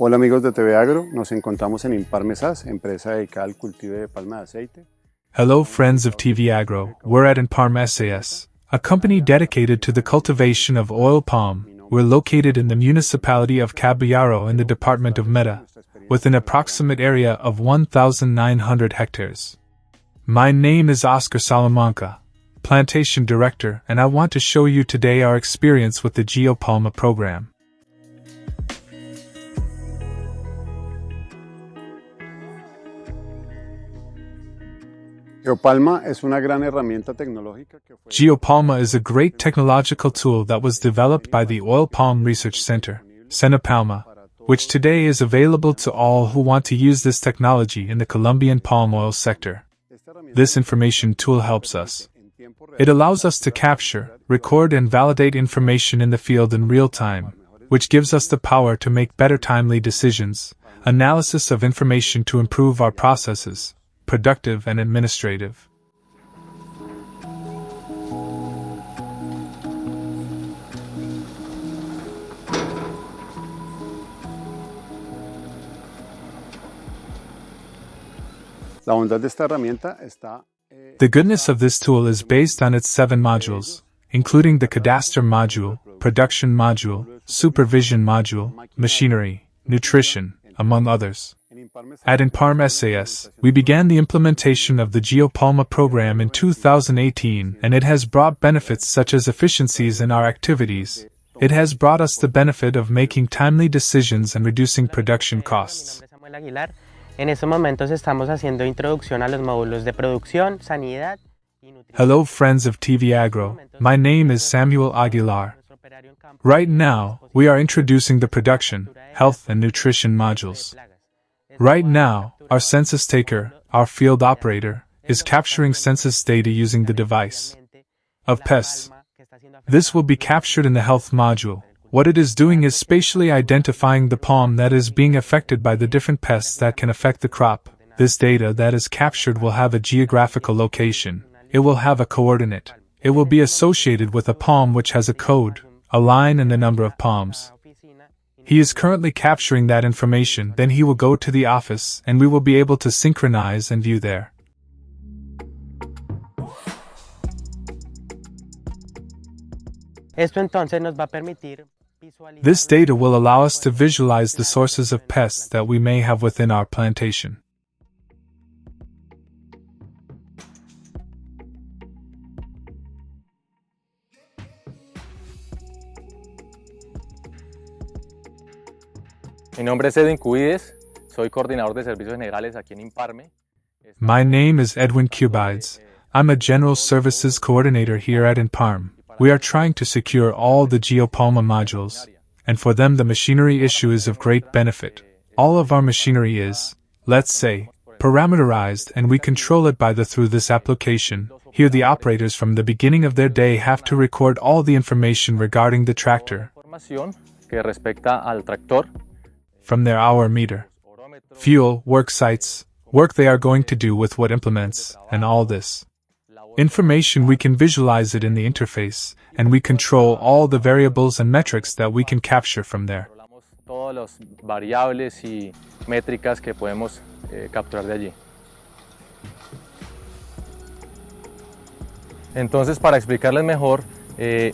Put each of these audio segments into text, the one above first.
Hola amigos de TV Agro, nos encontramos en Imparme SAS, empresa dedicada al cultivo de palma de aceite. Hello friends of TV Agro, we're at Imparme SAS, a company dedicated to the cultivation of oil palm. We're located in the municipality of Caballero in the department of Meta, with an approximate area of 1,900 hectares. My name is Oscar Salamanca, plantation director, and I want to show you today our experience with the GeoPalma program. GeoPalma es una gran herramienta tecnológica que fue GeoPalma is a great technological tool that was developed by the Oil Palm Research Center, Senapalma, which today is available to all who want to use this technology in the Colombian palm oil sector. This information tool helps us. It allows us to capture, record and validate information in the field in real time, which gives us the power to make better timely decisions, analysis of information to improve our processes, productive and administrative. La bondad de esta herramienta está The goodness of this tool is based on its 7 modules, including the cadastre module, production module, supervision module, machinery, nutrition, among others. At Imparme SAS, we began the implementation of the GeoPalma program in 2018, and it has brought benefits such as efficiencies in our activities. It has brought us the benefit of making timely decisions and reducing production costs. En estos momentos estamos haciendo introducción a los módulos de producción, sanidad y nutrición. Hello friends of TV Agro, my name is Samuel Aguilar. Right now, we are introducing the production, health and nutrition modules. Right now, our census taker, our field operator, is capturing census data using the device of pests. This will be captured in the health module. What it is doing is spatially identifying the palm that is being affected by the different pests that can affect the crop. This data that is captured will have a geographical location. It will have a coordinate. It will be associated with a palm which has a code, a line and the number of palms. He is currently capturing that information, then he will go to the office and we will be able to synchronize and view there. Esto entonces nos va a permitir This data will allow us to visualize the sources of pests that we may have within our plantation. Mi nombre es Edwin Cubides, soy coordinador de servicios generales aquí en Imparme. My name is Edwin Cubides. I'm a General Services Coordinator here at Imparme. We are trying to secure all the GeoPalma modules, and for them the machinery issue is of great benefit. All of our machinery is, let's say, parameterized and we control it through this application. Here the operators from the beginning of their day have to record all the information regarding the tractor, Que respecta al tractor, from their hour meter, fuel, work sites, work they are going to do with what implements, and all this information we can visualize it in the interface, and we control all the variables and metrics that we can capture from there. todas las variables y métricas que podemos capturar de allí. Entonces, para explicarles mejor,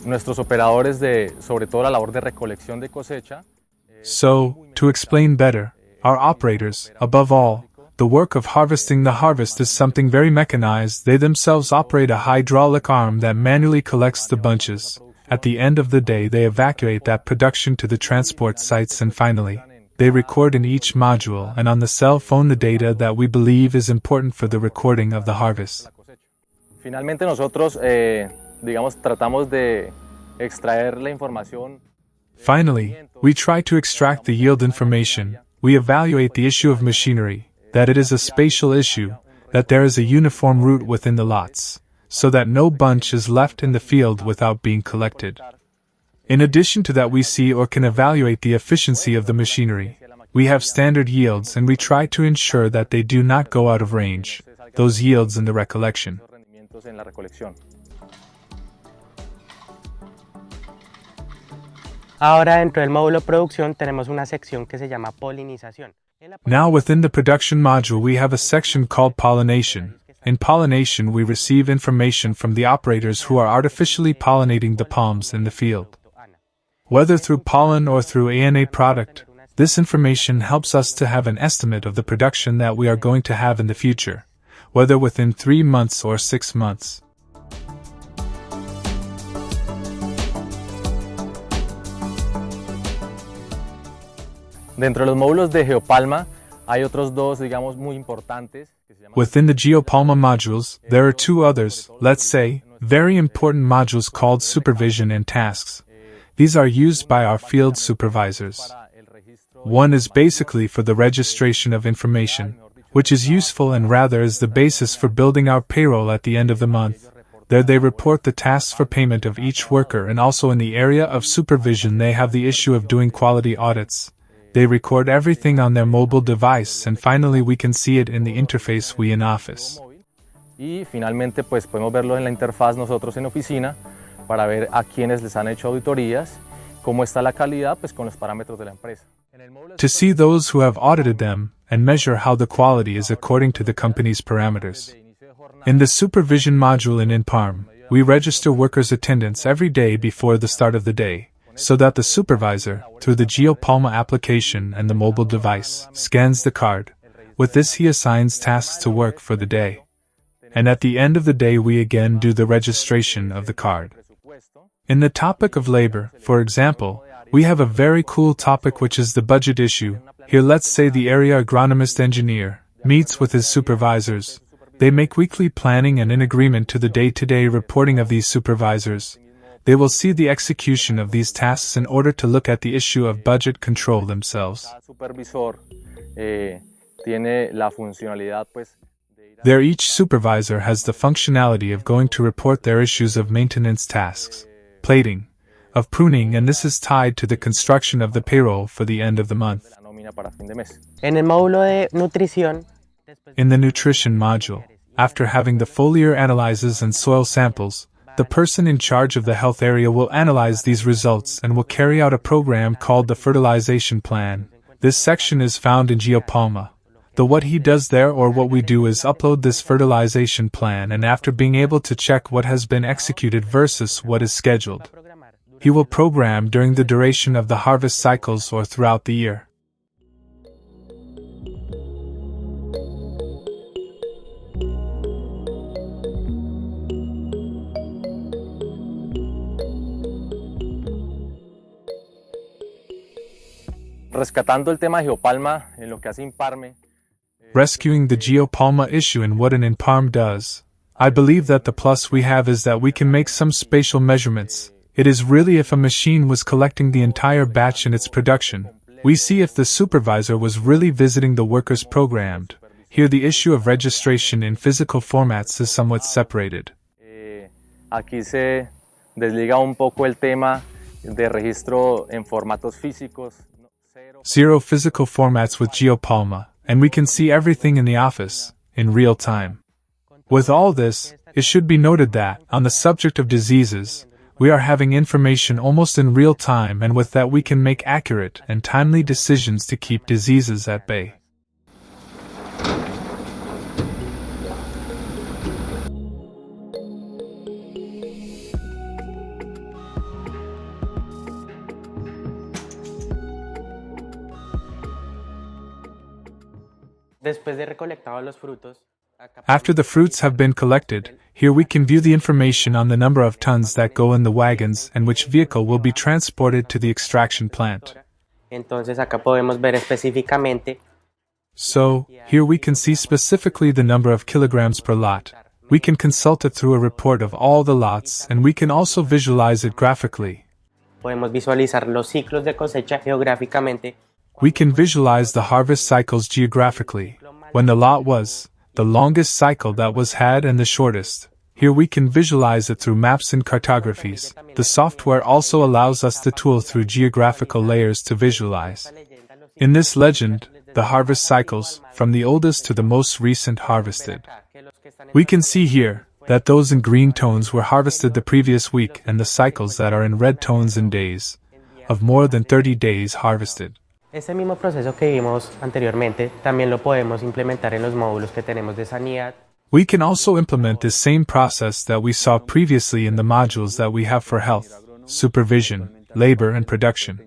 nuestros operadores sobre todo la labor de recolección de cosecha. So, to explain better, our operators, above all, the work of harvesting the harvest is something very mechanized. They themselves operate a hydraulic arm that manually collects the bunches. At the end of the day they evacuate that production to the transport sites and finally, they record in each module and on the cell phone the data that we believe is important for the recording of the harvest. Finalmente nosotros, tratamos de extraer la información. Finally, we try to extract the yield information. We evaluate the issue of machinery, that it is a spatial issue, that there is a uniform route within the lots, so that no bunch is left in the field without being collected. In addition to that, we see or can evaluate the efficiency of the machinery. We have standard yields and we try to ensure that they do not go out of range, those yields in the recollection. Ahora dentro del módulo producción tenemos una sección que se llama polinización. Now within the production module we have a section called pollination. In pollination we receive information from the operators who are artificially pollinating the palms in the field. Whether through pollen or through ANA product, this information helps us to have an estimate of the production that we are going to have in the future, whether within 3 months or 6 months. Dentro de los módulos de GeoPalma hay otros dos, digamos, muy importantes. Within the GeoPalma modules, there are 2 others, let's say, very important modules called supervision and tasks. These are used by our field supervisors. One is basically for the registration of information, which is useful and rather is the basis for building our payroll at the end of the month. There they report the tasks for payment of each worker, and also in the area of supervision they have the issue of doing quality audits. They record everything on their mobile device, and finally we can see it in the interface we in office. Y finalmente pues podemos verlo en la interfaz nosotros en oficina para ver a quienes les han hecho auditorías, cómo está la calidad pues con los parámetros de la empresa. To see those who have audited them, and measure how the quality is according to the company's parameters. In the supervision module in InParm, we register workers' attendance every day before the start of the day, so that the supervisor, through the GeoPalma application and the mobile device, scans the card. With this he assigns tasks to work for the day. And at the end of the day we again do the registration of the card. In the topic of labor, for example, we have a very cool topic which is the budget issue. Here let's say the area agronomist engineer meets with his supervisors. They make weekly planning and in agreement to the day-to-day reporting of these supervisors. They will see the execution of these tasks in order to look at the issue of budget control themselves. There each supervisor has the functionality of going to report their issues of maintenance tasks, plating, of pruning, and this is tied to the construction of the payroll for the end of the month. En el módulo de nutrición, In the nutrition module, after having the foliar analyses and soil samples, the person in charge of the health area will analyze these results and will carry out a program called the fertilization plan. This section is found in GeoPalma. What he does there, or what we do, is upload this fertilization plan, and after being able to check what has been executed versus what is scheduled, he will program during the duration of the harvest cycles or throughout the year. Rescatando el tema de GeoPalma en lo que hace InParme. Rescuing the GeoPalma issue and what an InParm does. I believe that the plus we have is that we can make some spatial measurements. It is really if a machine was collecting the entire batch in its production. We see if the supervisor was really visiting the workers programmed. Here the issue of registration in physical formats is somewhat separated. Aquí se desliga un poco el tema de registro en formatos físicos. 0 physical formats with GeoPalma, and we can see everything in the office, in real time. With all this, it should be noted that, on the subject of diseases, we are having information almost in real time, and with that we can make accurate and timely decisions to keep diseases at bay. después de recolectados los frutos, After the fruits have been collected, here we can view the information on the number of tons that go in the wagons and which vehicle will be transported to the extraction plant. entonces acá podemos ver específicamente So, here we can see specifically the number of kilograms per lot. We can consult it through a report of all the lots, and we can also visualize it graphically. podemos visualizar los ciclos de cosecha geográficamente. We can visualize the harvest cycles geographically, when the lot was, the longest cycle that was had and the shortest. Here we can visualize it through maps and cartographies. The software also allows us the tool through geographical layers to visualize. In this legend, the harvest cycles, from the oldest to the most recent harvested. We can see here, that those in green tones were harvested the previous week and the cycles that are in red tones in days. of more than 30 days harvested. Este mismo proceso que vimos anteriormente también lo podemos implementar en los módulos que tenemos de sanidad. We can also implement this same process that we saw previously in the modules that we have for health, supervision, labor, and production.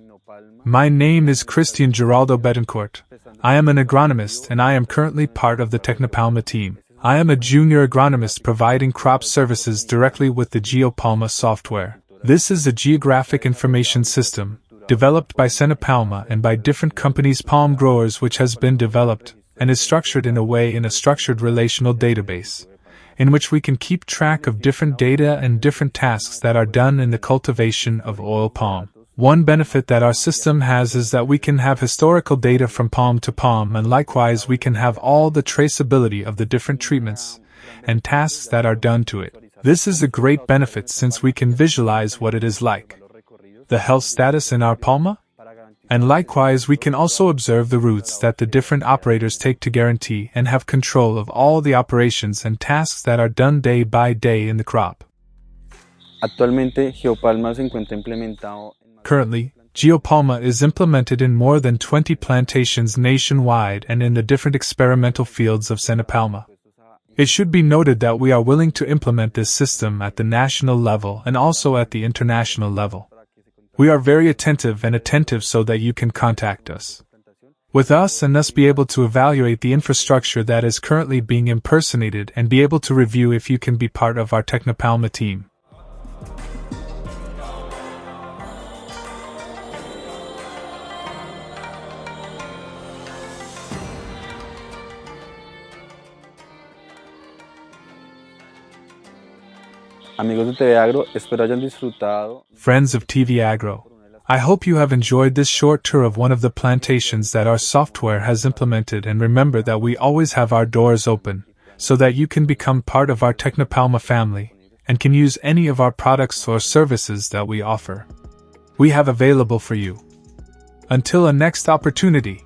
My name is Christian Geraldo Betancourt. I am an agronomist and I am currently part of the GeoPalma team. I am a junior agronomist providing crop services directly with the GeoPalma software. This is a geographic information system, developed by GeoPalma and by different companies' palm growers, which has been developed and is structured in a way in a structured relational database, in which we can keep track of different data and different tasks that are done in the cultivation of oil palm. One benefit that our system has is that we can have historical data from palm to palm, and likewise we can have all the traceability of the different treatments and tasks that are done to it. This is a great benefit since we can visualize what it is like, the health status in our palma, and likewise we can also observe the routes that the different operators take to guarantee and have control of all the operations and tasks that are done day by day in the crop. Actualmente GeoPalma se encuentra implementado. Currently, GeoPalma is implemented in more than 20 plantations nationwide and in the different experimental fields of GeoPalma. It should be noted that we are willing to implement this system at the national level and also at the international level. We are very attentive so that you can contact us with us and thus be able to evaluate the infrastructure that is currently being impersonated and be able to review if you can be part of our GeoPalma team. Amigos de TV Agro, espero hayan disfrutado. Friends of TV Agro, I hope you have enjoyed this short tour of one of the plantations that our software has implemented, and remember that we always have our doors open, so that you can become part of our GeoPalma family, and can use any of our products or services that we offer. We have available for you. Until a next opportunity.